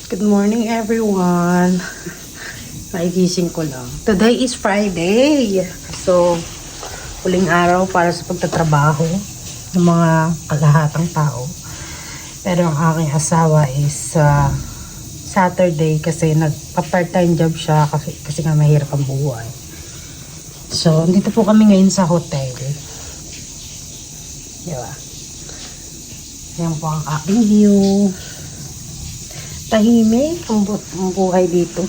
Good morning, everyone. Naigising ko lang. Today is Friday. So, huling araw para sa pagtatrabaho ng mga kalahatang tao. Pero ang aking asawa is Saturday kasi nagpa-part-time job siya kasi nga mahirap ang buhay. So, dito po kami ngayon sa hotel. Diba? Yan po ang aking view. Tahimik ang buhay dito.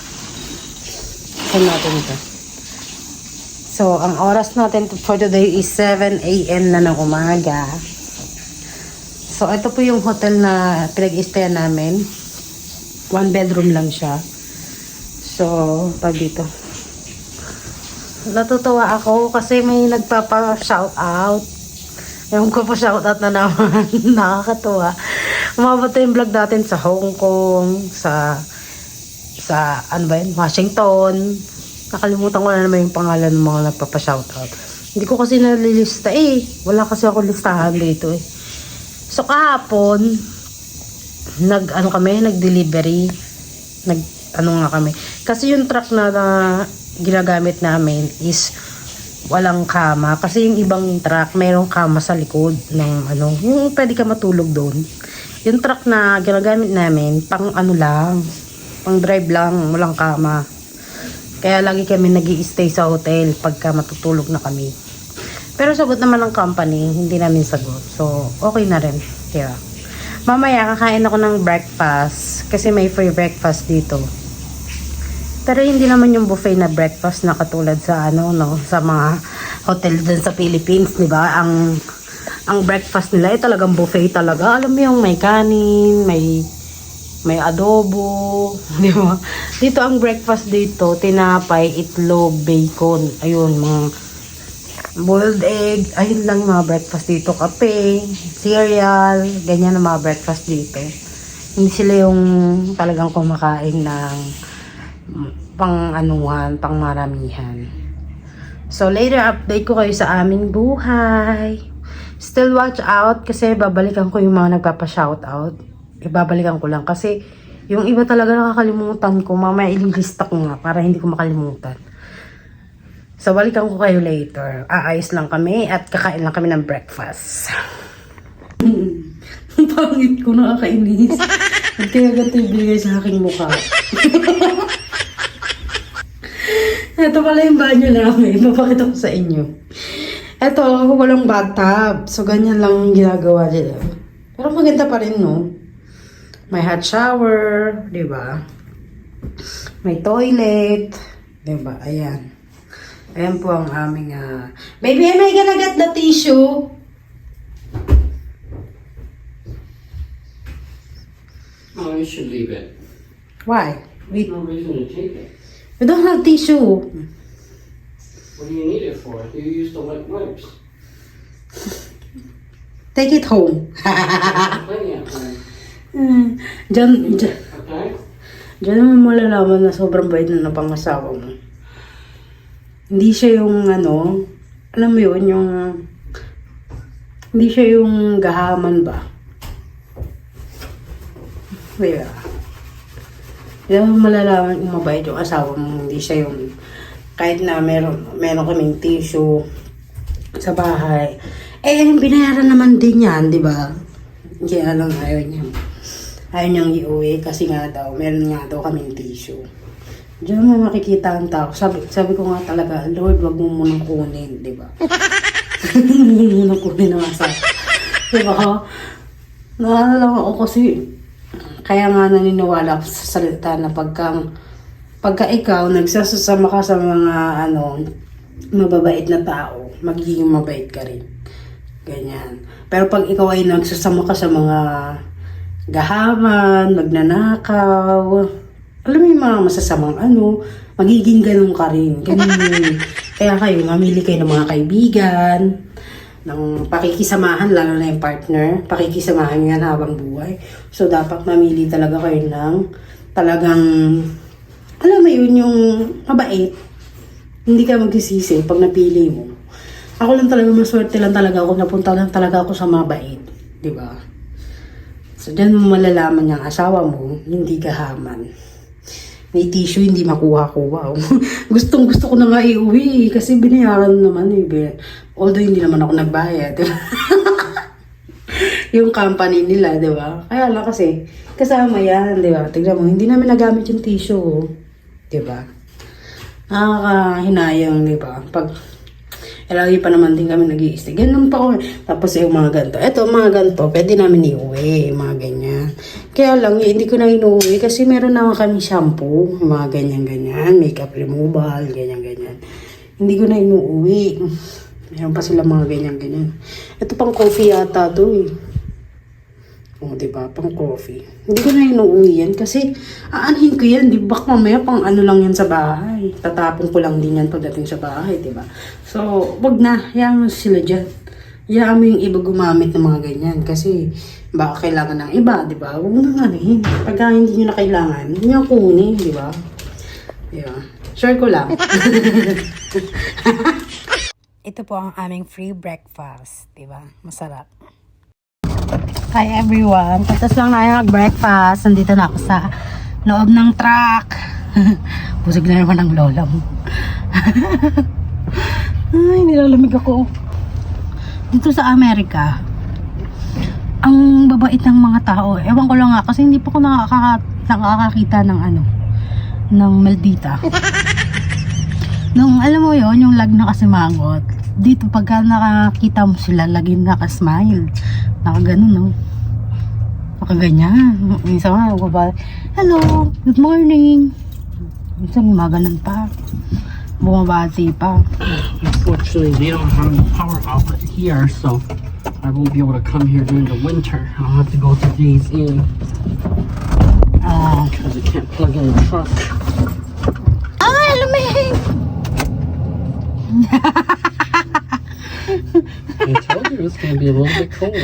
Saan natin ito? So, ang oras natin for today is 7 a.m. na ng umaga. So, ito po yung hotel na pinag-i-stayan namin. 1 bedroom lang siya. So, pag dito. Natutuwa ako kasi may nagpapa-shoutout. Yung ko po shoutout na naman. Nakakatuwa. Umabot yung vlog natin sa Hong Kong, sa ano ba yun, Washington. Nakalimutan ko na naman yung pangalan ng mga nagpapa-shoutout. Hindi ko kasi nalilista eh. Wala kasi ako listahan dito eh. So kahapon, nag-delivery. Nag-ano nga kami. Kasi yung truck na ginagamit namin is walang kama. Kasi yung ibang truck, mayroong kama sa likod ng yung pwede ka matulog doon. Yung truck na ginagamit namin, pang pang drive lang, walang kama. Kaya lagi kami nag-i-stay sa hotel pagka matutulog na kami. Pero sagot naman ng company, hindi namin sagot. So, okay na rin. Kaya, mamaya kakain ako ng breakfast kasi may free breakfast dito. Pero hindi naman yung buffet na breakfast na katulad sa sa mga hotel dun sa Philippines, di ba? Ang breakfast nila ay talagang buffet talaga. Alam mo yung may kanin, may adobo, di ba? Dito ang breakfast dito, tinapay, itlog, bacon, ayun, mga boiled egg, ayun lang yung mga breakfast dito. Kape, cereal, ganyan ang mga breakfast dito. Hindi sila yung talagang kumakain ng pang maramihan. So, later update ko kayo sa aming buhay. Still watch out kasi babalikan ko yung mga nagpapa-shoutout. Ibabalikan ko lang kasi yung iba talaga nakakalimutan ko. Mamaya ililista ko nga para hindi ko makalimutan. So, balikan ko kayo later. Aayos lang kami at kakain lang kami ng breakfast. Ang pangit ko, nakakainis. At kaya ganito ibigay sa aking mukha. Ito pala yung banyo namin. Mapakita ko sa inyo. Ito, walang bathtub. So, ganyan lang yung ginagawa nila. Pero maganda pa rin, no? May hot shower, di ba? May toilet, di ba? Ayan. Ayan po ang aming, Baby, am I gonna get the tissue? Oh, you should leave it. Why? There's no reason to take it. We don't have tissue. What do you need it for? You use the wet wipes. Take it home. Plenty of time. Diyan Okay? naman malalaman na sobrang bait na napangasawa mo. Hindi siya yung alam mo yun, hindi siya yung gahaman ba? Diba? Hindi naman malalaman kung mabait yung asawa mo. Hindi siya yung, kahit na meron kaming tissue sa bahay. Yung binayaran naman din yan, di ba? Kaya lang ayaw niyang iuwi kasi nga daw, meron nga daw kaming tissue. Diyan mo makikita ang tao. Sabi ko nga talaga, Lord, wag mo munang kunin, di ba? Wag mo munang kunin ang asawa. Di ba? Naalala ako kasi, kaya nga naniniwala sa salita na pagka ikaw nagsasama ka sa mga mababait na tao, magiging mabait ka rin. Ganyan. Pero pag ikaw ay nagsasama ka sa mga gahaman, magnanakaw, alam mo yung mga masasamang magiging ganun ka rin. Ganun yun. Kaya kayo, mamili kayo ng mga kaibigan, ng pakikisamahan, lalo na yung partner, pakikisamahan yan habang buhay. So, dapat mamili talaga kayo ng talagang, alam mo yun, yung mabait. Hindi ka magsisisi pag napili mo. Ako lang talaga, maswerte lang talaga ako, napunta lang talaga ako sa mabait. Diba? So, So, dyan mo malalaman yung asawa mo, hindi gahaman. May tissue, hindi makuha-kuha. Gustong gusto ko na nga iuwi kasi binayaran naman eh. Although hindi naman ako nagbayad. Yung company nila, di ba? Kaya lang kasi, kasama yan, di ba? Tignan mo, hindi namin nagamit yung tissue, di ba? Nakakahinayang, di ba? Pag, lagi pa naman din kami nag-i-stay. Ganun pa ako. Tapos yung mga ganito. Eto, mga ganito, pwede namin iuwi, mga ganyan. Kaya lang, hindi ko na inuwi kasi meron naman kami shampoo, mga ganyan-ganyan, makeup removal, ganyan-ganyan. Hindi ko na inuwi. Meron pa sila mga ganyan-ganyan. Ito pang coffee yata to eh. O, diba? Pang coffee. Hindi ko na inuuwi yan kasi aanhin ko yan. Di ba mamaya pang ano lang yan sa bahay. Tatapon ko lang din yan pagdating sa bahay, diba? So, wag na. Hayaan mo sila dyan. Hayaan mo yung iba gumamit ng mga ganyan kasi baka kailangan ng iba, diba? Huwag mo nang anuhin. Pagka hindi nyo na kailangan, hindi nyo kunin, diba? Diba? Share ko lang. Ito po ang aming free breakfast, diba? Masarap. Hi everyone, tapos lang na mag-breakfast. Nandito na ako sa loob ng truck. Busog na naman ang lola mo. Ay, nilalamig ako. Dito sa Amerika, ang babait ng mga tao. Ewan ko lang nga kasi hindi po ko nakakakita ng ano, ng Maldita. Nung alam mo yon yung lag na kasimangot. Dito pagka nakakita mo sila, laging nakasmile. Nakaganon, no? Nakaganyan. Minsan nga, hello, good morning. Minsan gumaganon pa. Bumabati pa. Unfortunately, they don't have a power outlet here, so I won't be able to come here during the winter. I'll have to go to Days Inn because I can't plug in the truck. Ay, lumihing! I told you it's gonna be a little bit cold.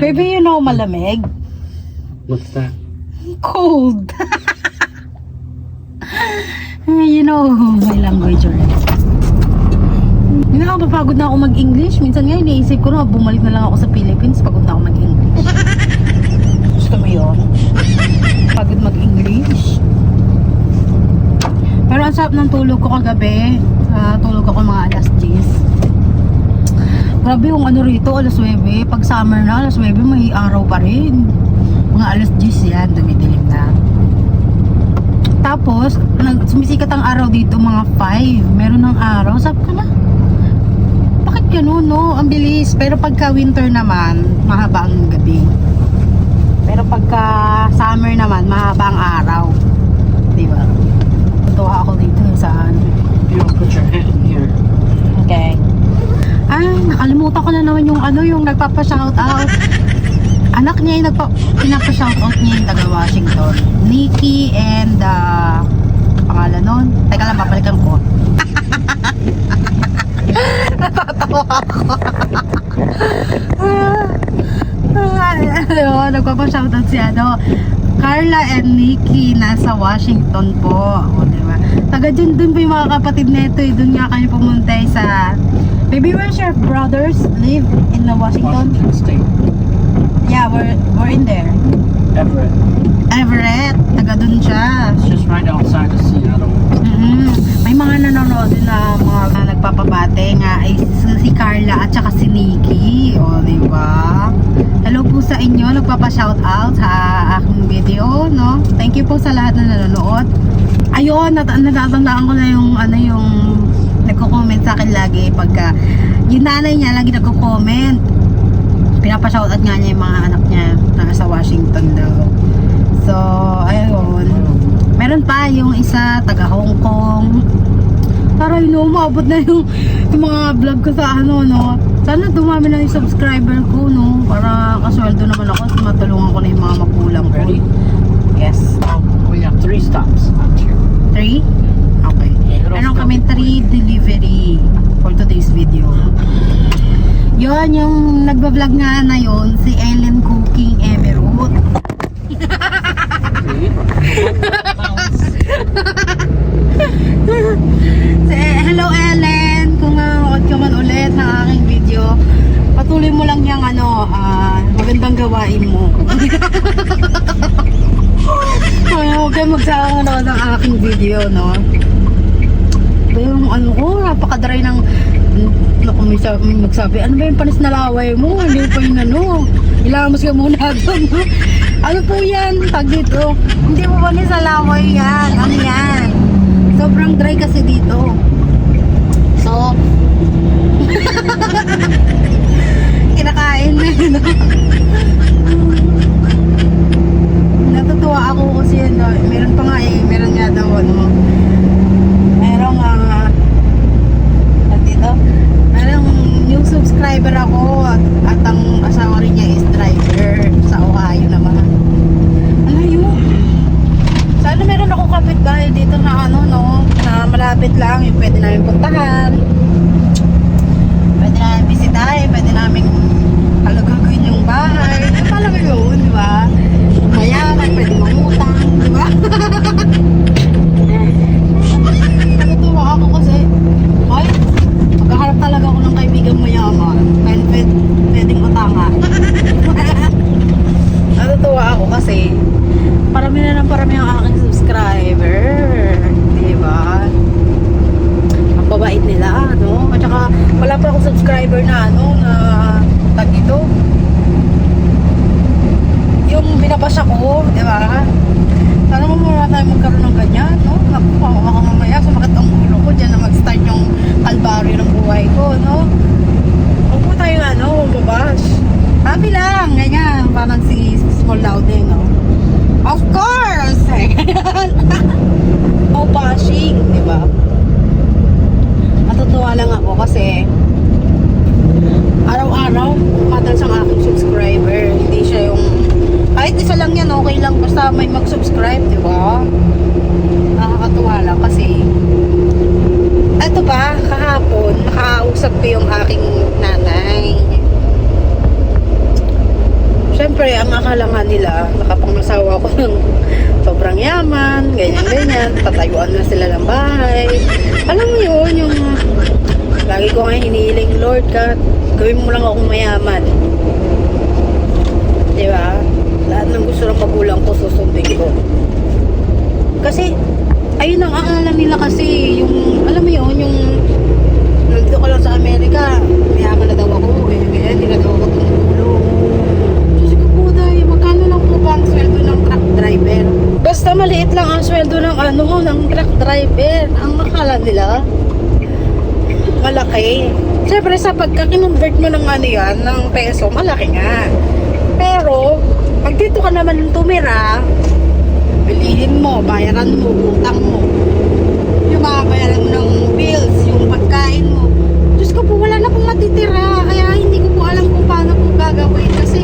Baby, you know malamig? What's that? Cold. You know my language already. Hindi na ako papagod na ako mag-English. Minsan nga iniisip ko na bumalik na lang ako sa Philippines. Pagod na ako mag-English. Gusto mo yun? Pagod mag-English. Pero ang sarap ng tulog ko kagabi. Tulog ako mga alas 10. Grabe yung ano rito, alas 9. Pag summer na, alas 9, may araw pa rin. Mga alas 10 yan, dumidilim na. Tapos, sumisikat ang araw dito mga 5. Meron ng araw. Sabi ko na, bakit ganun, no? Ang bilis. Pero pagka winter naman, mahaba ang gabi. Pero pagka summer naman, mahaba ang araw. Diba? Tuwa ako dito sa ano. You don't put your hand in here. Okay. Ay, nakalimutan ko na naman yung ano, yung nagpapa-shoutout. Anak niya yung pinapa-shoutout niya yung taga Washington. Nikki and pangalan nun. Teka lang, papalikan ko. Natatawa ako. Nagpapa-shoutout si ano, Carla and Nikki nasa Washington po. O, diba? Taga dun po yung mga kapatid nito eh. Dun nga kayo pumunta sa... Baby, where's your brothers live in Washington? Washington State. Yeah, we're in there. Everett. Everett. Taga dun siya. It's just right outside of Seattle. May mga nanonood din na mga nagpapabate nga ay si Carla at saka si Nikki. O, diba? Hello po sa inyo. Nagpapa-shoutout sa aking video, no? Thank you po sa lahat na nanonood. Ayun, natatandaan ko na yung ano yung nagko-comment sa akin lagi pagka yung nanay niya lagi nagko-comment. Pinapa-shoutout nga niya yung mga anak niya na sa Washington daw. So, ayun. Meron pa yung isa taga Hong Kong. Taray no, maabot na yung mga vlog ko sa ano, no. Sana dumami na yung subscriber ko, no. Para kasweldo naman ako at matulungan ko na yung mga magulang ko. Ready? Yes. We have 3 stops out here. 3? Okay. Meron kami 3 delivery for today's video. Yun, yung nagbablog nga na yun, si Ellen Cooking Emerald. Hello Ellen, kung manood ka man ulit ng aking video, Patuloy mo lang yung magandang gawain mo. Huwag kayo magsawang nanonood ng aking video, no? Yung napaka-dry ng may magsabi, ano ba yung panis na laway mo? Hindi pa yun ilamos ka muna doon, no? Ano po yan? Tag dito. Hindi mo panis na laway yan. Ano yan? Sobrang dry kasi dito. So, kinakain na yun, no? Natutuwa ako kasi yun, no? Meron pa nga meron nga daw, merong dito, merong new subscriber ako at ang asawa rin niya is driver sa Ohio naman. Alayo. Sana meron akong kapitbahay dito na na malapit lang, yung pwede namin puntahan. Pwede namin bisitahin, pwede namin halagaguin yung bahay. Alam mo yun, di ba? Mayaman, pwede mangutang, di ba? Natutuwa ako kasi, magkaharap talaga ako ng kaibigan mayaman. Pwedeng utangan. Natutuwa ako kasi, parami na ng parami ang aking subscriber. Di ba? Ang babait nila, no? At saka, wala pa akong subscriber na, na tag ito. Yung binabash ako, di ba? Sana mo muna tayo magkaroon ng ganyan, no? Baka mamaya, sumakit ang ulo ko dyan na mag-start yung kalbaryo ng buhay ko, no? Huwag po tayo, mabash. Happy lang, ganyan. Parang si Small Louding, no? Of course! No bashing, di ba? Natutuwa lang ako kasi araw-araw madalas ang aking subscriber. Hindi siya yung kahit isa lang yan, okay lang basta may mag-subscribe, di ba? Nakakatuwa lang kasi eto ba, kahapon nakausap ko yung aking nanay. Siyempre, ang akala nga nila nakapangmasawa ko ng sobrang yaman, ganyan-ganyan, tatayuan na sila ng bahay. Alam mo yun, yung lagi ko nga hinihiling, Lord, gawin mo lang akong mayaman. Di ba? Lahat ng gusto ng magulang ko, susundin ko. Kasi, ayun ang akala nila kasi, yung, alam mo yun, yung, nandito ko lang sa Amerika, mayaman na daw ako, ganyan, hindi na daw ako tumulong. Diyos ko po, dahil, magkano lang po ba ang sweldo ng truck driver? Basta maliit lang ang sweldo ng ng truck driver. Ang akala nila, malaki. Siyempre, sa pagka-convert mo ng yan, ng peso, malaki nga. Pero, pag dito ka naman tumira, bilihin mo, bayaran mo, utang mo. Yung mga bayaran mo ng bills, yung pagkain mo. Diyos ko po, wala na pong matitira. Kaya hindi ko po alam kung paano po gagawin. Kasi,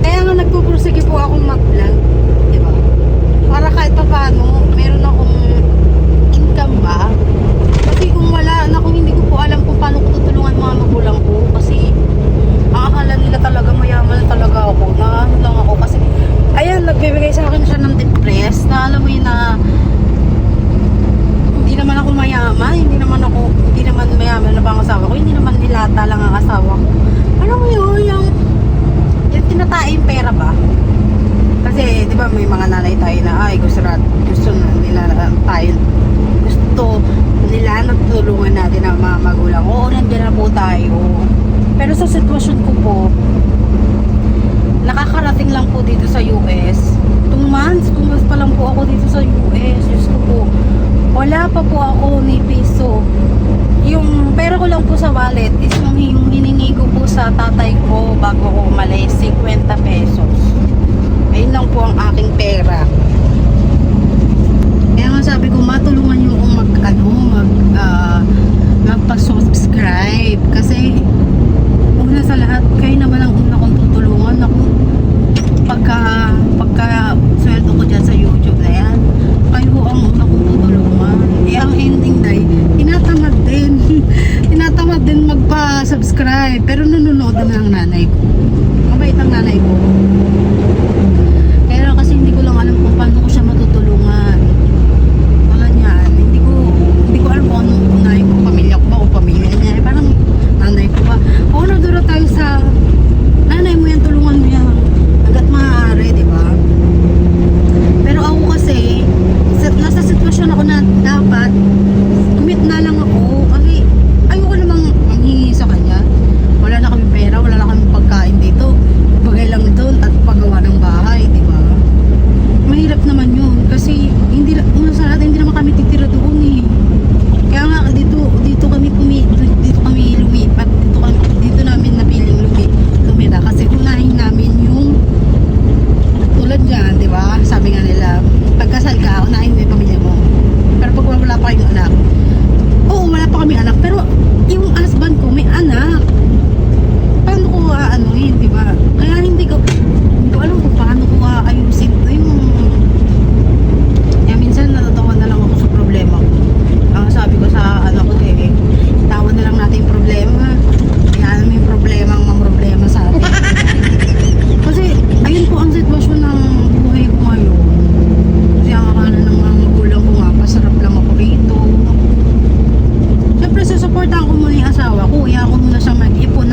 kaya nga nagpupursige po akong mag-vlog. Diba? Para kahit pa paano, meron akong income ba? Kasi kung wala, kung hindi ko po alam kung paano ko tutulungan mga magulang ko. Kasi, akala nila talaga mayaman talaga ako. Na ano lang ako. Kasi, ayan, nagbibigay sa akin siya ng depress. Na alam mo yun na, hindi naman ako mayaman. Hindi naman mayaman na bang asawa ko. Hindi naman nilata lang ang asawa ko. Alam mo yun, yung tinataing pera ba? Kasi, di ba, may mga nanay tayo na, gusto nila tayo, gusto nila natulungan natin ang mga magulang. Oo, nandiyan na po tayo. Pero sa sitwasyon ko po, nakakarating lang po dito sa US. 2 months pa lang po ako dito sa US. Diyos ko po, wala pa po ako ni piso. Yung pera ko lang po sa wallet is yung hiningi ko po sa tatay ko bago ko umalis, 50 pesos. Ayun lang po ang aking pera. Kaya nga sabi ko, matulungan nyo akong magpa-subscribe. Kasi, una sa lahat, kayo naman ang una kong tutulungan. Ako, pagka sweldo ko dyan sa YouTube na yan, kayo ang una kong tutulungan. Ang ending day, tinatamad din magpa-subscribe. Pero nanonood na ng nanay ko. kami anak, pero yung husband ko may anak. Paano ko aanohin, di ba? Kaya hindi ko alam kung paano ko ayusin to yung... Kaya minsan natatawa na lang ako sa problema ko. Ang sabi ko sa anak ko tawan na lang natin yung problema. Kaya mo yung problema ang mamroblema sa atin. Kasi ayun po ang sitwasyon ng buhay ko ngayon. Kasi ang akala ng mga magulang ko nga, pasarap lang ako rito. Siyempre susuportahan ko muna yung asawa ko. Kaya ako muna siyang mag-ipon.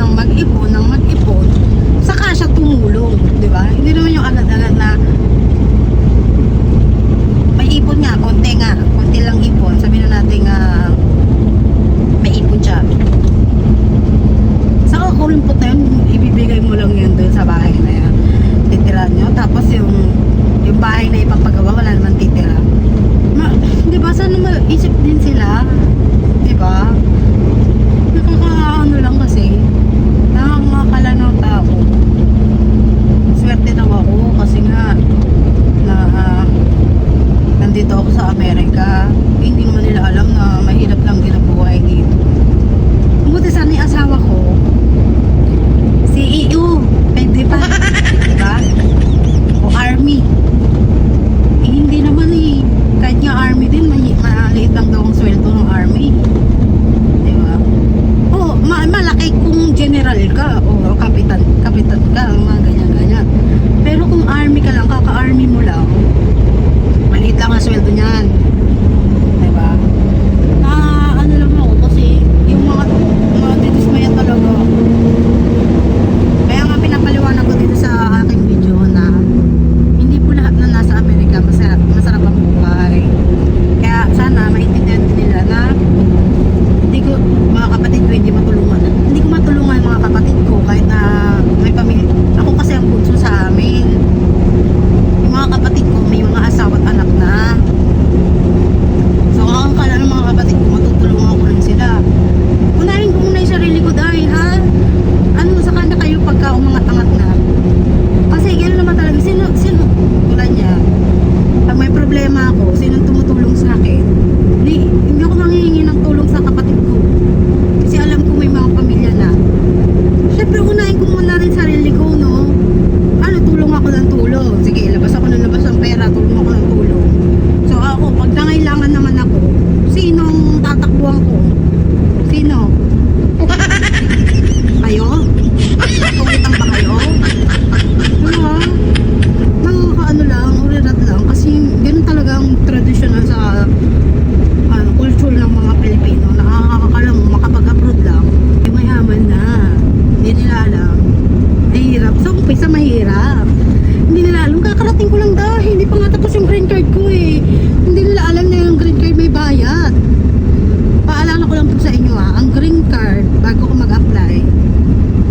Saka siya tumulong, di ba? Hindi naman yung agad-agad na may ipon nga, konti lang ipon. Sabihin na natin may ipon siya. Saka kulimpot na yun, ibibigay mo lang yun doon sa bahay na yan. Titira nyo. Tapos yung bahay na ipapagawa, wala naman titira. Di ba? Sana maisip din sila. Di ba? Nakakaano lang kasi. Nakakakala ng tao. Swerte daw ako kasi nga nandito ako sa Amerika. Hindi naman nila alam na mahirap lang din ang buhay dito. Buti sana yung asawa ko CEO, pwede pa, diba? O Army. Hindi naman kahit nga Army din, maliit lang daw ang sweldo ng Army. Diba? O, malaki kung general ka, o kapitan ka, mga ganyan-ganyan. Pero kung Army ka lang, kaka-Army mo lang, maliit lang ang sweldo niyan. Diba? Ano lang ako kasi, yung mga didismaya talaga. Kaya nga pinapaliwanag ko dito sa aking video na hindi po lahat na nasa Amerika masarap ang buhay. Kaya sana maintindihan nila na hindi ko, mga kapatid ko hindi matulungan. Hindi ko matulungan mga kapatid ko kahit na may pamilya. Ako kasi ang bunso sa amin. Yung mga kapatid ko may mga asawa at anak na. So ang kala ng mga kapatid ko matutulungan ko rin sila. Unahin ko muna yung sarili ko dahil saka na kayo pagka umangat-angat na. Kasi gano'n naman talaga, sino, tulad niya, pag may problema ako, sinong tumutulong sa akin, hindi ako manghihingi ng tulong sa kapatid ko. Kasi alam ko may mga pamilya na. Siyempre, unahin ko muna rin sarili ko, no? Tulong ako ng tulong. Sige, labas ako ng pera, tulong ako ng tulong. So ako, pag nangailangan naman ako, sinong tatakbuhan ko? Sino? Kayo? Pagkutang ba kayo? Diba? Nakakaano lang, urirat lang. Kasi ganun talaga ang traditional sa culture ng mga Pilipino. Nakakakala mo, makapag-abroad lang, mayaman na. Hindi nila alam. Mahirap. Sa umpisa mahirap. Hindi nila alam. Kakarating ko lang dahil. Hindi pa nga tapos yung green card ko eh. Hindi nila alam na yung green card may bayad. Paalala ko lang po sa inyo ang green card, bago ko mag-apply,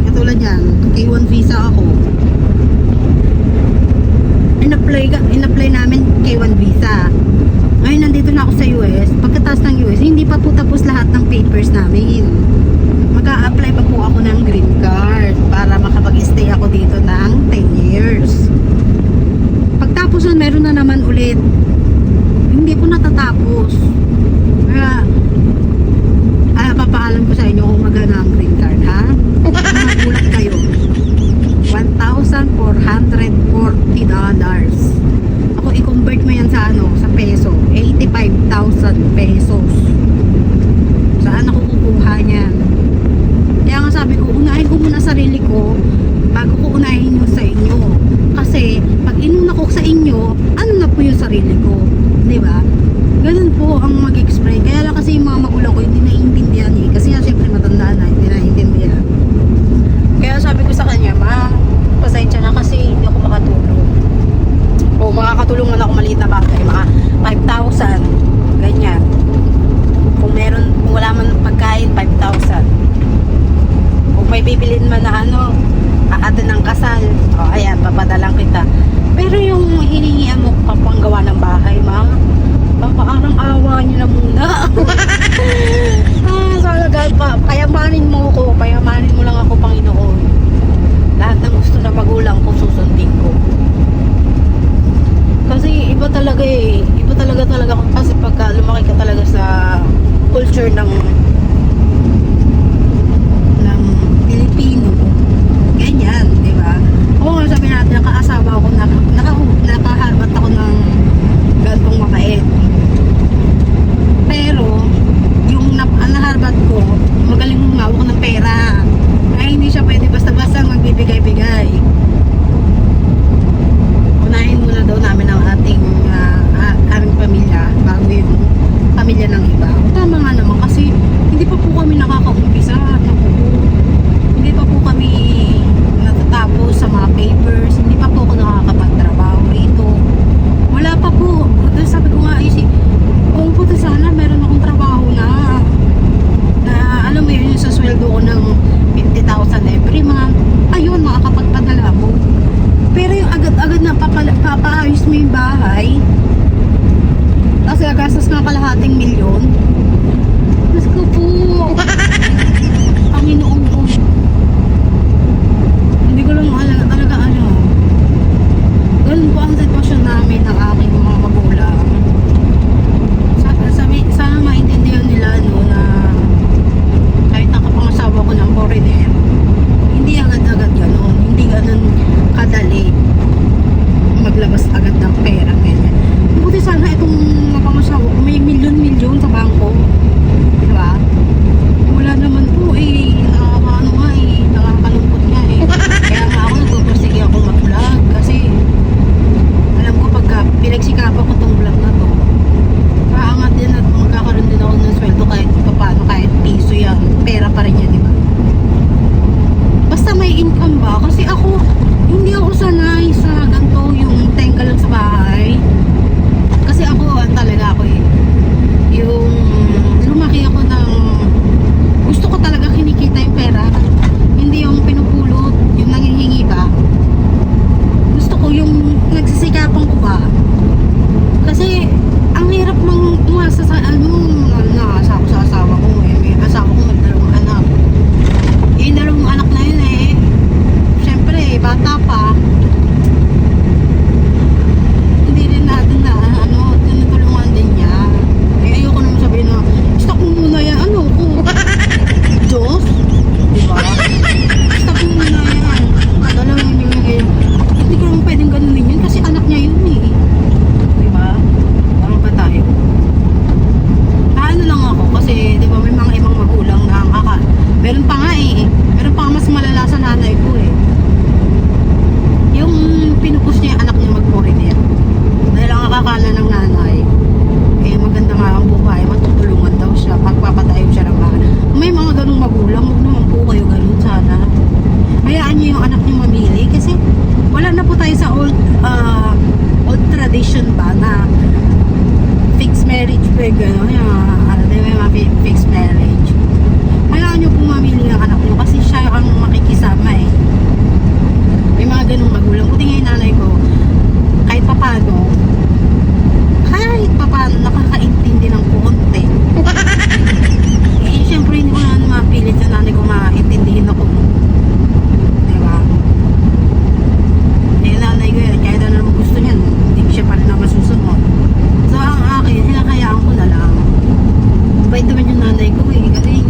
katulad yan, K1 visa ako. In-apply namin K1 visa. Ngayon nandito na ako sa US. Pagkatapos ng US, hindi pa po tapos lahat ng papers namin. Mag-a-apply pa po ako ng green card para makapag-stay ako dito ng 10 years. Pagtapos nun, meron na naman ulit. Hindi po natatapos. Kaya papaalam ko sa inyo kung magana ang green card, ha? Magulat kayo. $1,440. Ako, i-convert mo yan sa sa peso. 85,000 pesos. Saan ako kukuha niyan? Kaya nga sabi ko, unahin ko muna sarili ko bago ko unahin yung sa inyo. Kasi, pag inuna ko sa inyo, ano na po yung sarili ko? Di ba? Ganun po ang mag-explain. Kaya lang kasi yung mga magulang ko hindi naiintindihan eh. Kasi nga siyempre matanda na, hindi naiintindihan. Kaya sabi ko sa kanya, pasensya na kasi hindi ako makatulong. O makakatulong man ako maliit na bagay, mga 5,000, ganyan. Kung wala man pagkain, 5,000. Kung may bibilin man na aatin ng kasal, o ayan, papadalang kita. Pero yung hiningian mo papanggawa ng bahay, papaarang awa nyo na muna. Talaga, mo yung bahay, tapos gagastos ng kalahating milyon. Diyos ko po. Panginoon ko. Hindi ko lang talaga ano. Ganun po ang sitwasyon namin ng aking mga magulang. Sana maintindihan nila no, na kahit nakapangasawa ko ng foreigner, hindi agad-agad gano'n. Hindi gano'n kadali maglabas agad ng pera. Ganyan. Buti sana itong napangasawa ko may milyon-milyon sa bangko. Diba? Wala naman po eh. Nakakaano nga eh. Nakakalungkot nga eh. Kaya nga ako nagpupursige ako mag-vlog kasi alam ko pagka pinagsikapan ko tong vlog na to, kaangat din at magkakaroon din ako ng sweldo kahit paano, kahit piso yan. Pera pa rin yan, diba? Basta may income ba? Kasi ako, hindi ako sanay sa ganito yung tengka lang sa bahay. Kasi ako, talaga ako eh. Yung lumaki ako ng gusto ko talaga kinikita yung pera. Hindi yung pinupulot, yung nangihingi ba. Gusto ko yung nagsisikapan ko ba. Kasi ang hirap mang umasa sa nakasa ko sa asawa ko eh. May asawa ko nagdalawang anak. Yung dalawang anak na yun eh. Siyempre, bata pa. Hindi rin natin na tinutulungan din niya. Eh, ayoko naman sabihin na stock mo muna yan. Ano ko? Diyos? Diba? Stock mo muna yan. Dalawang hindi ko naman pwedeng ganunin yun kasi anak niya yun eh. Diba? Parang ba tayo? Ano lang ako kasi diba may mga ibang magulang na meron pa nga eh. Meron pa nga mas malala sa nanay ko eh. Yung pinupush niya yung anak niya mag-foreigner. Dahil ang akakala ng nanay eh maganda nga ang buhay, matutulungan daw siya, magpapatayo siya ng bahay. May mga ganung magulang, huwag naman po kayo ganun sana. Hayaan niyo yung anak niyo mamili kasi wala na po tayo sa old tradition ba na fixed marriage pa gano'n yung fixed marriage. Hayaan niyo po mamili ng anak niyo kasi siya ang makikisama eh. May mga ganung magulang. Buti nga yung nanay ko kahit papano nakakaintindi ng konti. Eh syempre hindi ko na mapilit sa nanay ko maintindihin ako. Diba? Eh nanay ko yan, kahit ano naman gusto niyan, hindi siya pa rin na masusunod. So ang akin, hinakayaan ko na lang. Bait naman yung nanay ko eh, kasi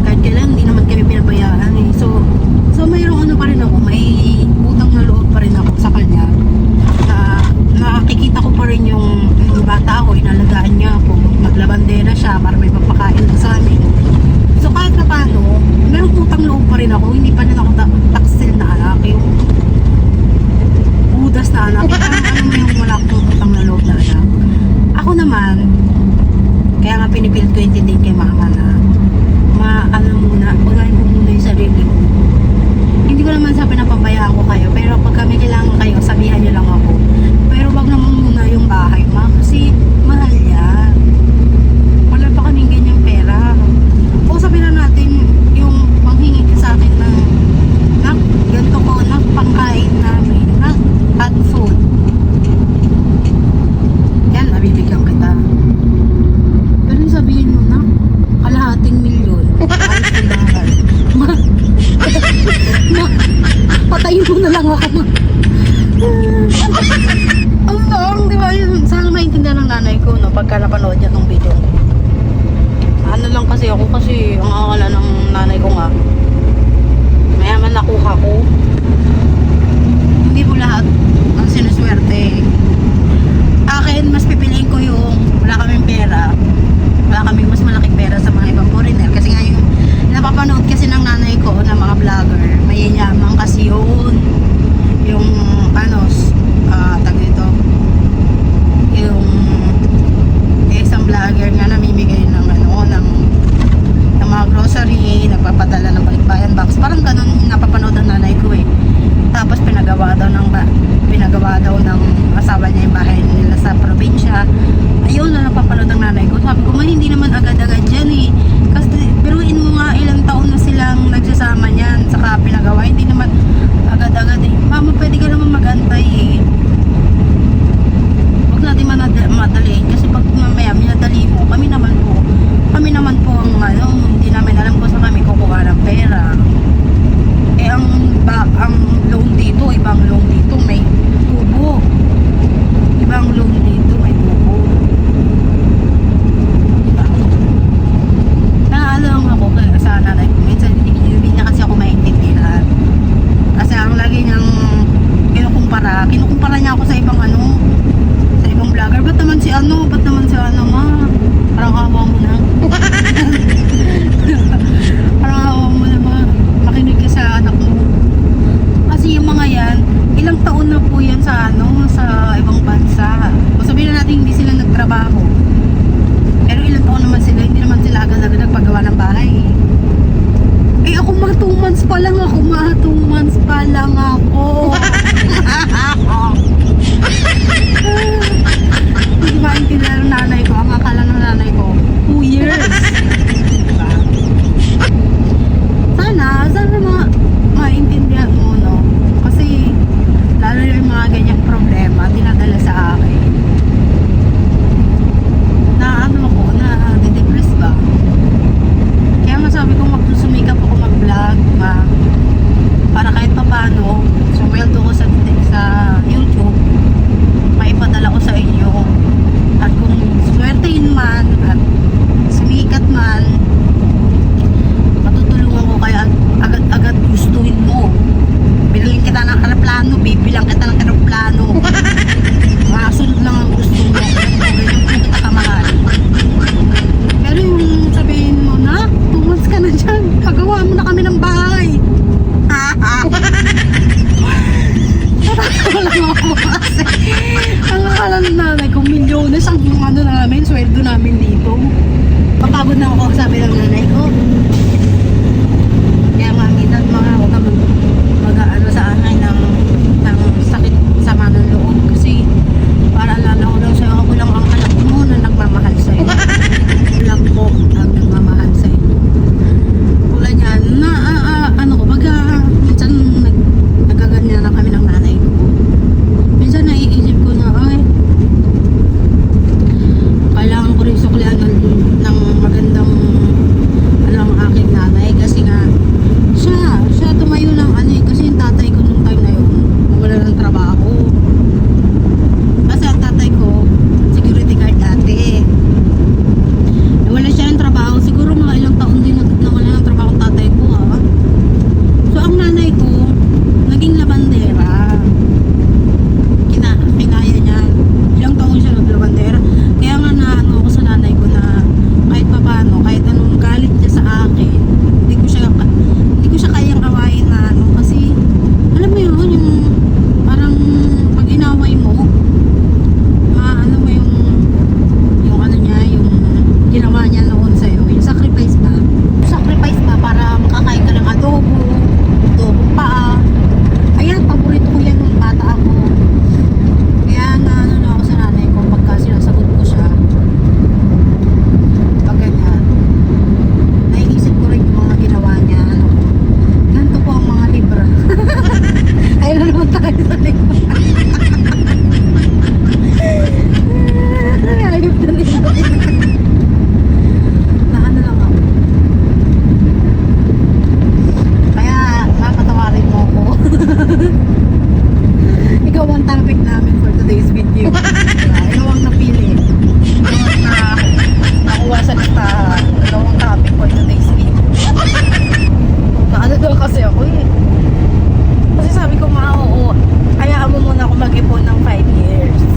kahit kailan hindi naman kami pinabayaan eh. So mayroong ano pa rin ako, may utang na loob pa rin ako sa kanya. Nakikita ko pa rin yung bata ako, inalagaan niya ako, maglabandera siya para may papakain sa amin. So kahit na paano, merong utang loob pa rin ako, hindi pa rin ako taksil na anak, yung budas na anak, ano mo yung wala akong utang na loob na anak. Ako naman, kaya nga pinipilit ko intindihin kay mama na pagayin ko muna yung sarili ko. Hindi ko naman sa pinapabayaan ko kayo, pero pag kami kailangan kayo, sabihan niyo lang ako. Pero wag naman muna yung bahay, ma, kasi mahal yan. Wala pa kaming ganyang pera. O sabihin na natin yung manghingi sa akin na ganito ko, na pangkain namin, na cat food. Yan, nabibigyan kita. Pero sabihin mo na, kalahating milyon. Patayin mo na lang ako. Ang long, di ba? Sana maintindihan ng nanay ko, no? Pagka napanood niya tong video ko. Ano lang kasi ako, kasi ang akala ng nanay ko nga, mayaman nakuha ko. Hindi po lahat ang sinuswerte. Akin, mas pipiliin ko yung wala kaming pera. Wala kaming mas malaking pera sa mga ibang foreigner. Kasi nga yung napapanood kasi ng nanay ko na mga vlogger, mayayaman kasi yun. Yung tag dito, yung isang vlogger nga namimigay ng mga grocery, nagpapadala ng balikbayan box, parang ganun napapanood ng nanay ko eh. Tapos pinagawa daw ng asawa niya yung bahay nila sa probinsya. Ayun na napapanood ng nanay ko. Sabi ko, hindi naman agad-agad yan eh. Kasi biruin mo nga ilang taon na silang nagsasama niyan, saka pinagawa, hindi naman agad-agad eh. Mama, pwede ka naman mag-antay eh. ano, ba't naman sa ano ma? Parang kawa mo na. Parang kawa mo na ma. Makinig ka sa anak mo. Kasi yung mga yan, ilang taon na po yan sa ano, sa ibang bansa. O sabihin na natin hindi sila nagtrabaho. Pero ilang taon naman sila, hindi naman sila agad-agad nagpagawa ng bahay. Eh ako mga 2 months pa lang ako, mga 2 months pa lang ako. Hindi maintindihan ng nanay ko, ang akala ng nanay ko, 2 years. Diba? Sana maintindihan mo, no? Kasi, lalo yung mga ganyang problema, dinadala sa akin. Na ano ako, na de-depress ba? Kaya masabi ko sumikap ako mag-vlog, para kahit pa paano, sumweldo ko sa YouTube, maipadala ko sa inyo. At kung swertein man, at sumikat man, matutulungan ko kaya agad-agad gustuhin mo. Bilhin kita ng aeroplano, bibilang kita ng aeroplano. Masunod lang ang gusto mo. Ganyan po kita kamahal. Pero yung sabihin mo na, 2 months ka na dyan, pagawa mo na kami ng bahay. Wala nga ako kasi. Ang akala ng nanay ko, milyones ang ano namin, sweldo namin dito. Papagod na ako, sabi ng nanay ko. Kaya mami, mga ako na mag-ano sa akin ng sakit sama ng loob. Kasi para alala ko lang sa'yo, ako lang ang anak mo na nagmamahal sa'yo. Lang po ang nagmamahal sa'yo. Tulad yan, ano ko, minsan nagaganyan na kami ng nanay ko. Minsan naiisip ko na, ay, kailangan ko rin suklian ng magandang ang aking nanay. Kasi nga, siya tumayo lang ano eh. Kasi yung tatay ko nung time na yun, wala ng trabaho. Kasi ang tatay ko, security guard dati. Wala siya ng trabaho. Siguro mga ilang taon din nawala ng trabaho ang tatay ko, ha. So, ang nanay ko, naging labandera. Kinaya niya. Ilang taon siya naglabandera. Kaya nga na ano ako sa nanay ko na kahit pa paano, kahit anong galit niya sa akin, hindi ko siya kayang awayin na ano. Kasi, alam mo yun, yung parang pag inaway mo, ano mo yung ano niya, yung ginawa niya noon sa'yo, yung sacrifice pa para makakain ka ng adobo pa. Ayan, paborito ko yan nung bata ako. Kaya ano ako sa nanay ko pagka sinasagot ko siya, pag ganyan, naiisip ko rin yung mga ginawa niya. Ganito po ang mga libra. Ayun na naman tayo sa libra. Ayop na libra. Ano lang ako. Kaya nakatawarin mo ako. Ikaw ang topic namin for today's video. Ikaw ang napili. Ikaw ang nakuha sa listahan. Ikaw ang topic for today's video. Naano daw kasi ako eh. Kasi sabi ko oo, hayaan mo muna ako mag-ipon ng 5 years.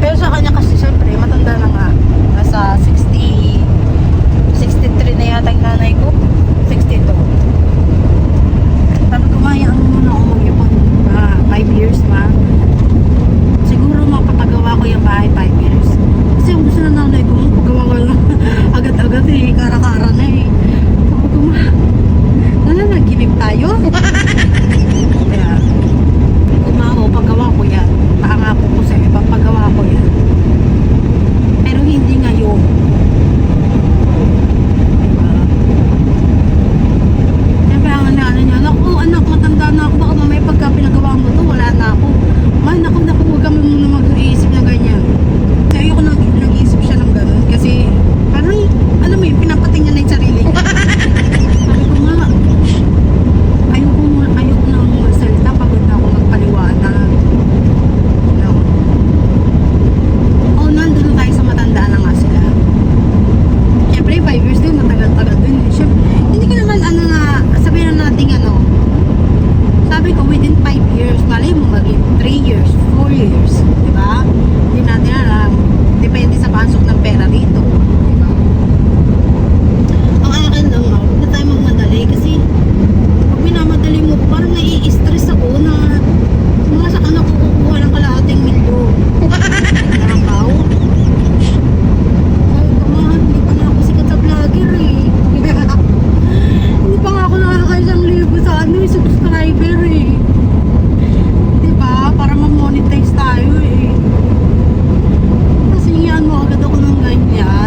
Pero sa kanya kasi syempre, matanda na nga. Nasa 63 na yata yung nanay ko. 62. Sabi ko, hayaan mo muna ako mag-ipon 5 years ma. Siguro mapapagawa ko yung bahay 5 years. Kasi yung gusto na nanay ko, pagawa ko lang agad-agad eh, kara-kara na eh. Sabi ko, naginip tayo. Kaya, paggawa ko yan. Paangako ko sa iba, paggawa ko yan. Pero hindi ngayon. Siyempre ang ano niya, anak, matanda na ako, baka mamaya pagka pinagawa mo to, wala na ako. Naku, huwag ka muna mag-iisip na ganyan. Kaya ayoko nag-iisip siya ng gano'n. Kasi, parang, alam mo yun, pinapating niya na yung sarili niya. Sabi ko nga, ayoko na magsalita, pagod na ako magpaliwanag. Nandun na tayo sa matanda na nga sila. Siyempre, 5 years din, matagal-tagal din. Siyempre, hindi ko naman, sabihin na natin, sabi ko, within 5 years, malay mo maging 3 years, 4 years, di ba? Hindi natin alam. depende sa pasok ng pera dito. Diba? Ang akin lang, huwag na tayo magmadali kasi pag minamadali mo, parang nai-stress ako na mga saan ako kukuha ng kalahating milyo. Nakaw. Ay, tamahan, hindi pa nga ako sikat sa vlogger eh. Hindi pa nga ako nakaka-1,000 sa subscriber eh. Diba? Para ma-monetize tayo eh. Kasi yan mo agad ako ng ganyan.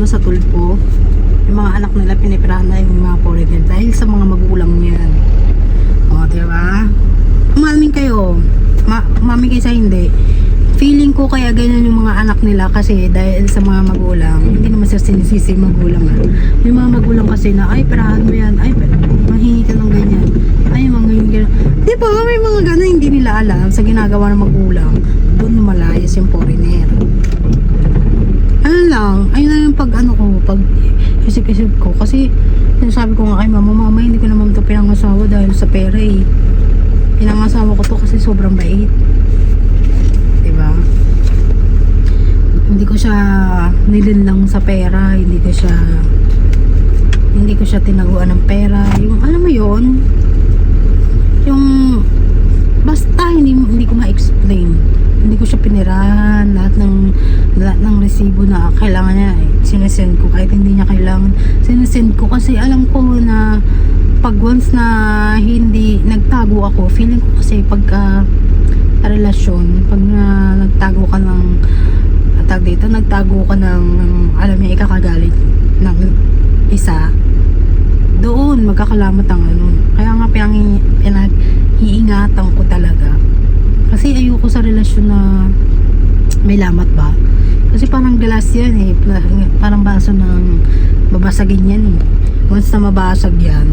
sa tulpo. Yung mga anak nila pinipirahan na yung mga foreigner dahil sa mga magulang niyan. O, diba? Umamin kayo. Umamin kayo sa hindi. Feeling ko kaya ganyan yung mga anak nila kasi dahil sa mga magulang. Hindi naman sila sinisisi magulang. Yung mga magulang kasi na, ay, perahan mo yan. Ay, mahingi ka ng ganyan. Ay, mga ganyan. Di ba? May mga ganyan hindi nila alam sa ginagawa ng magulang. Doon lumalayas yung foreigner. Ano lang, ayun na yung pag ano ko, pag isip-isip ko. Kasi, sabi ko nga kay mama, hindi ko naman ito pinangasawa dahil sa pera eh. Pinangasawa ko to kasi sobrang bait. Diba? Hindi ko siya nilinlang sa pera, hindi ko siya tinaguan ng pera. Yung alam mo yon, yung basta hindi ko ma-explain. Hindi ko siya pinirahan, lahat ng resibo na kailangan niya sinesend ko kahit hindi niya kailangan. Sinesend ko kasi alam ko na pag once na hindi nagtago ako, feeling ko kasi pagka relasyon, pag nagtago ka ng alam niya ikakagalit ng isa, doon magkakalamat ang ano. Kaya nga pinag-iingatan ko talaga kasi ayoko sa relasyon na may lamat ba, kasi parang glass yan eh, parang baso ng babasagin yan eh. Once na mabasag yan,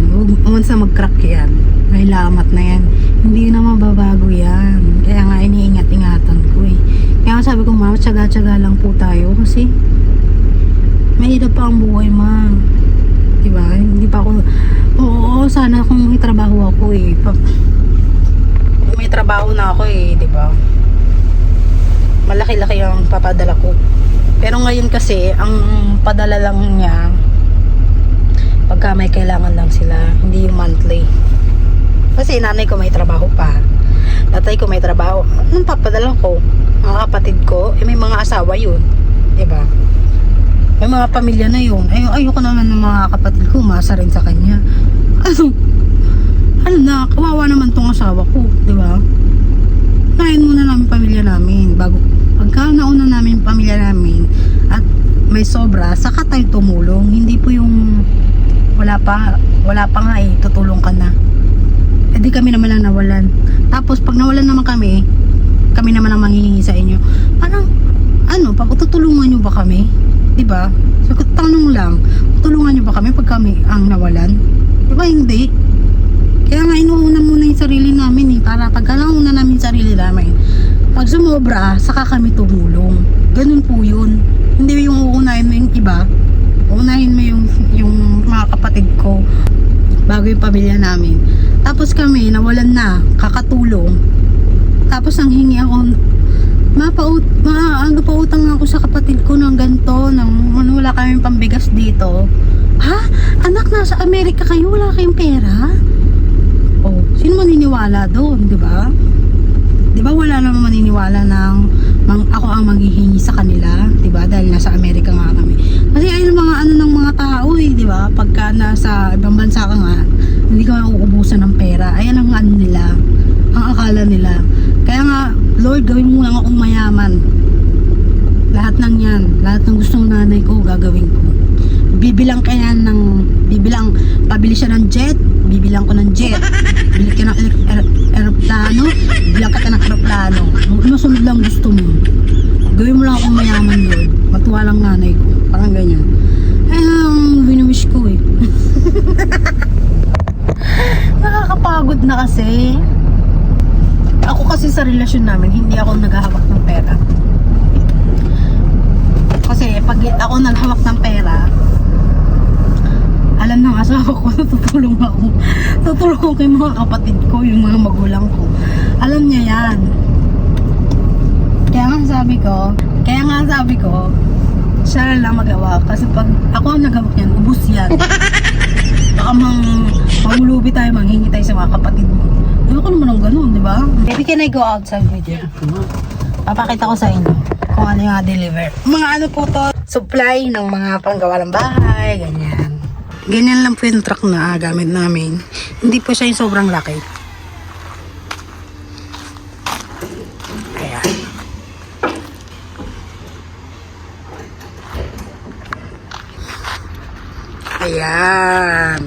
once na mag-crack yan, may lamat na yan, hindi na mababago yan. Kaya nga iniingat-ingatan ko eh. Kaya sabi ko, mama, tsaga-tsaga lang po tayo kasi mahirap pa ang buhay, ma. Diba? Hindi pa ako, oo, sana kung may trabaho ako eh. May trabaho na ako eh, diba? Malaki-laki ang papadala ko. Pero ngayon kasi, ang padala lang niya, pagka may kailangan lang sila, hindi yung monthly. Kasi nanay ko may trabaho pa, tatay ko may trabaho, anong papadala ko? Mga kapatid ko, may mga asawa yun, diba? May mga pamilya na yun. Ayoko naman ng mga kapatid ko umasa rin sa kanya. Ano na, kawawa naman tong asawa ko, diba? Nahin muna namin pamilya namin bago, pagka nauna namin pamilya namin at may sobra, saka tayo tumulong. Hindi po yung wala pa nga eh, tutulong ka na. Eh di kami naman ang nawalan. Tapos pag nawalan naman kami naman ang manghihingi sa inyo. Parang, pag tutulungan nyo ba kami? Diba? So, tanong lang, tutulungan nyo ba kami pag kami ang nawalan? Diba hindi? Kaya nga inuuna muna yung sarili namin eh, para pagka nauna namin sarili namin, pag sumobra, saka kami tumulong. Ganun po yun. Hindi yung uunahin mo yung iba, uunahin mo yung mga kapatid ko bago yung pamilya namin. Tapos kami nawalan na, kakatulong. Tapos ang hingi ako, pautang ako sa kapatid ko ng ganito, wala kaming pambigas dito. Ha? Anak, nasa Amerika kayo, wala kayong pera? Oh, sino maniniwala doon, di ba? Di ba wala naman maniniwala ng ako ang maghihingi sa kanila, di ba? Dahil nasa Amerika nga kami. Kasi ayun mga ng mga tao eh, di ba? Pagka nasa ibang bansa ka nga, hindi ka uubusan ng pera. Ayan ang nila, ang akala nila. Kaya nga, Lord, gawin mo lang akong mayaman. Lahat ng yan, lahat ng gustong nanay ko, gagawin ko. Pabili siya ng jet, bibilang ko ng jet. Bili ka ng aeroplano, bilang ka ng aeroplano. Masunod lang gusto mo. Gawin mo lang akong mayaman, Lord. Matuwa lang nanay ko. Parang ganyan. Ang wini-wish ko eh. Nakakapagod na kasi. Ako kasi sa relasyon namin, hindi ako naghahawak ng pera. Kasi pag ako naghawak ng pera, alam ng asawa ko na tutulong ako kay mga kapatid ko, yung mga magulang ko. Alam niya yan. Kaya nga sabi ko, siya lang magawa. Kasi pag ako ang naghawak yan, ubus yan. Baka mangulubi tayo, manghingi tayo sa mga kapatid mo. Diba ko naman ang ganun, di ba? Baby, can I go outside with you? Papakita ko sa inyo kung ano yung deliver. Mga ano po to, supply ng mga panggawa ng bahay, ganyan. Ganyan lang po yung truck na gamit namin. Hindi po siya yung sobrang laki. Ayan. Ayan.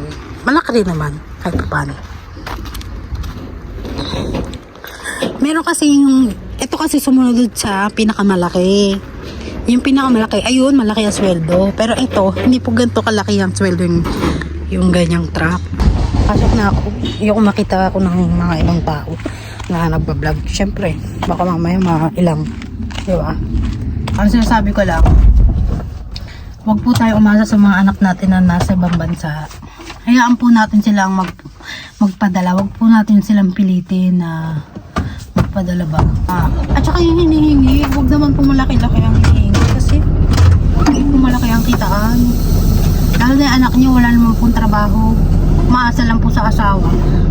Malaki rin naman. Kahit pa paano. Meron kasi yung, ito kasi sumunod sa pinakamalaki. Yung pinakamalaki, ayun, malaki ang sweldo. Pero ito, hindi po ganito kalaki ang sweldo yung ganyang truck. Pasok na ako. Yung makita ako ng mga ibang tao na nagbablog. Siyempre, baka mamaya mga ilang. Diba? Ang sinasabi ko lang, huwag po tayo umasa sa mga anak natin na nasa ibang bansa. Hayaan po natin silang magpadala. Huwag po natin silang pilitin na magpadala ba. At saka yung hinihingi, huwag naman po malaki-laki ang hinihingi. Kasi hindi po malaki ang kitaan. Lalo na yung anak niyo, wala naman pong trabaho. Maasa lang po sa asawa.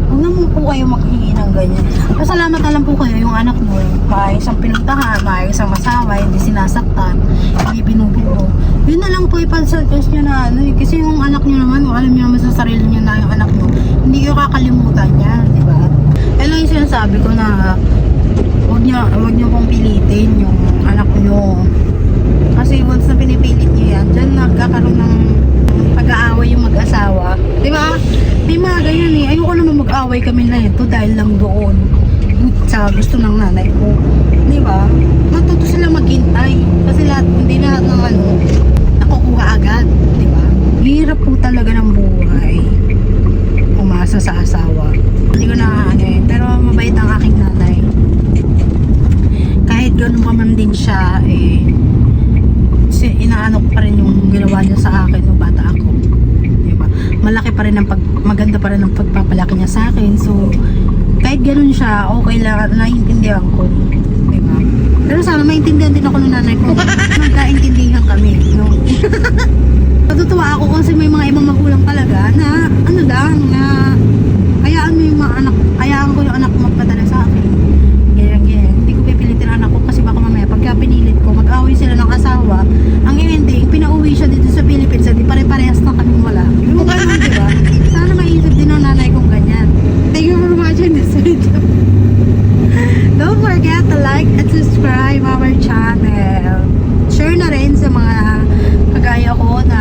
Huwag naman po kayo maghihingi ng ganyan. Pasalamat na lang po kayo yung anak mo. Maayos ang pinuntahan, maayos ang asawa, hindi sinasaktan, hindi binubuo. Yun na lang po ipansuggest nyo na ano. Kasi yung anak nyo naman, alam nyo naman sa sarili nyo na yung anak nyo, hindi kayo kakalimutan yan, di ba? Yan lang yung sinasabi ko na huwag nyo pong pilitin yung anak nyo. Kasi once na pinipilit nyo yan, dyan nagkakaroon ng pag-aaway yung mag-asawa. Di ba? May mga ganyan eh. Ayoko naman mag-aaway kami na ito dahil lang doon sa gusto ng nanay ko. Di ba? Matuto sila maghintay. Kasi hindi lahat ng nakukuha agad. Di ba? Hirap po talaga ng buhay. Umasa sa asawa. Hindi ko na pero mabait ang aking nanay. Kahit ganun pa man din siya, inaano ko pa rin yung ginawa niya sa akin nung bata ako. Diba? Malaki pa rin maganda pa rin ang pagpapalaki niya sa akin. So, kahit ganun siya, okay lang, naiintindihan ko. Diba? Pero sana maintindihan din ako ng nanay ko. Magkaintindihan kami. No? Natutuwa ako kasi may mga ibang magulang talaga na, na hayaan mo yung mga anak, hayaan ko yung anak ko magpadala sa akin. Ganyan. Hindi ko pipilitin anak ko kasi baka mamaya pagka pinilit ko, mag-away sila ng asawa. Ang ending, pinauwi siya dito sa Philippines, hindi pare-parehas na kami wala. Yung ganun, diba? Sana maisip din ng nanay kong ganyan. Thank you for watching this video. Don't forget to like and subscribe our channel. Share na rin sa mga kagaya ko na